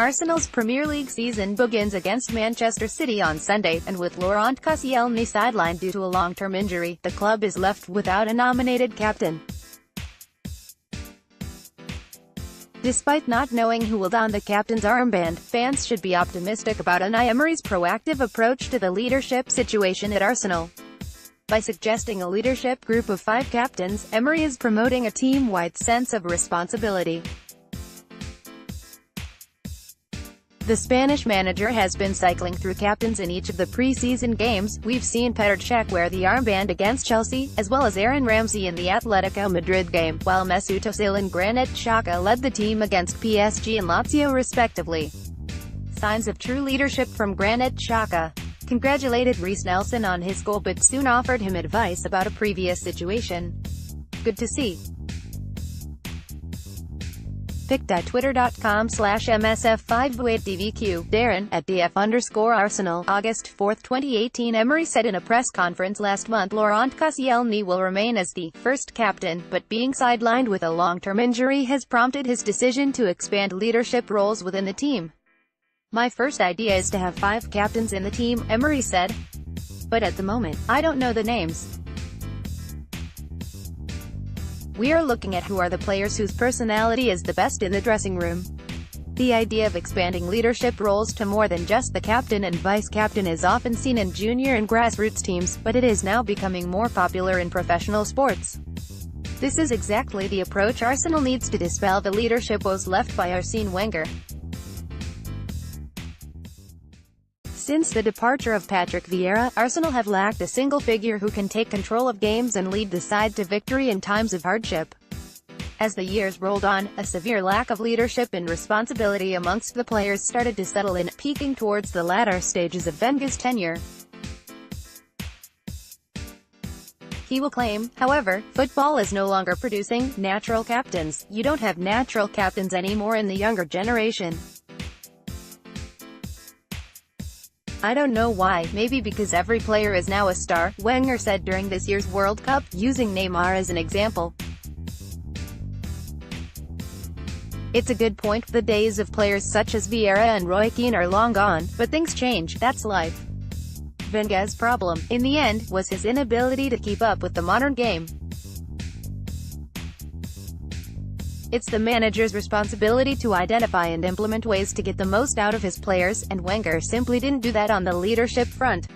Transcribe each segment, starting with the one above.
Arsenal's Premier League season begins against Manchester City on Sunday, and with Laurent Koscielny sidelined due to a long-term injury, the club is left without a nominated captain. Despite not knowing who will don the captain's armband, fans should be optimistic about Unai Emery's proactive approach to the leadership situation at Arsenal. By suggesting a leadership group of 5 captains, Emery is promoting a team-wide sense of responsibility. The Spanish manager has been cycling through captains in each of the pre-season games. We've seen Petr Cech wear the armband against Chelsea, as well as Aaron Ramsey in the Atletico Madrid game, while Mesut Ozil and Granit Xhaka led the team against PSG and Lazio respectively. Signs of true leadership from Granit Xhaka congratulated Reiss Nelson on his goal but soon offered him advice about a previous situation. Good to see. pic.twitter.com/MSF528DVQ, Darren, at @DF_Arsenal, August 4, 2018. Emery said in a press conference last month Laurent Koscielny will remain as the first captain, but being sidelined with a long-term injury has prompted his decision to expand leadership roles within the team. My first idea is to have 5 captains in the team, Emery said. But at the moment, I don't know the names. We are looking at who are the players whose personality is the best in the dressing room. The idea of expanding leadership roles to more than just the captain and vice-captain is often seen in junior and grassroots teams, but it is now becoming more popular in professional sports. This is exactly the approach Arsenal needs to dispel the leadership woes left by Arsene Wenger. Since the departure of Patrick Vieira, Arsenal have lacked a single figure who can take control of games and lead the side to victory in times of hardship. As the years rolled on, a severe lack of leadership and responsibility amongst the players started to settle in, peaking towards the latter stages of Wenger's tenure. He will claim, however, football is no longer producing natural captains. You don't have natural captains anymore in the younger generation. I don't know why, maybe because every player is now a star, Wenger said during this year's World Cup, using Neymar as an example. It's a good point. The days of players such as Vieira and Roy Keane are long gone, but things change, that's life. Wenger's problem, in the end, was his inability to keep up with the modern game. It's the manager's responsibility to identify and implement ways to get the most out of his players, and Wenger simply didn't do that on the leadership front.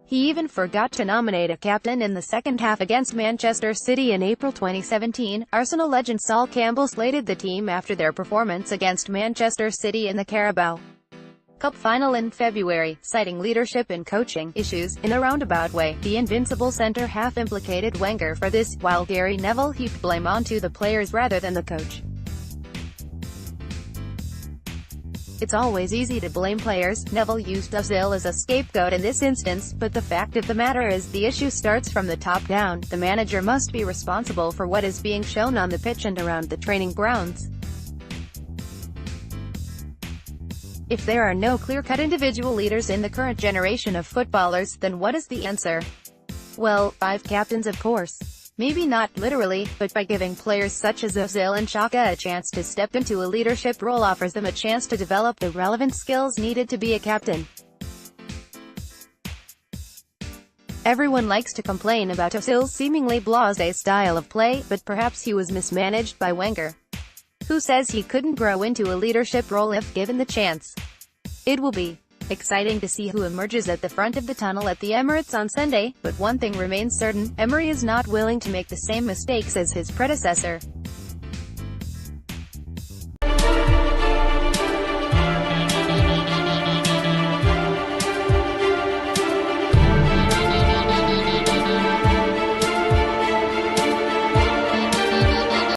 He even forgot to nominate a captain in the second half against Manchester City in April 2017. Arsenal legend Sol Campbell slated the team after their performance against Manchester City in the Carabao Cup final in February, citing leadership and coaching issues. In a roundabout way, the invincible centre-half implicated Wenger for this, while Gary Neville heaped blame onto the players rather than the coach. It's always easy to blame players. Neville used Ozil as a scapegoat in this instance, but the fact of the matter is, the issue starts from the top down. The manager must be responsible for what is being shown on the pitch and around the training grounds. If there are no clear-cut individual leaders in the current generation of footballers, then what is the answer? Well, 5 captains of course. Maybe not literally, but by giving players such as Ozil and Xhaka a chance to step into a leadership role offers them a chance to develop the relevant skills needed to be a captain. Everyone likes to complain about Ozil's seemingly blasé style of play, but perhaps he was mismanaged by Wenger, who says he couldn't grow into a leadership role if given the chance. It will be exciting to see who emerges at the front of the tunnel at the Emirates on Sunday, but one thing remains certain: Emery is not willing to make the same mistakes as his predecessor.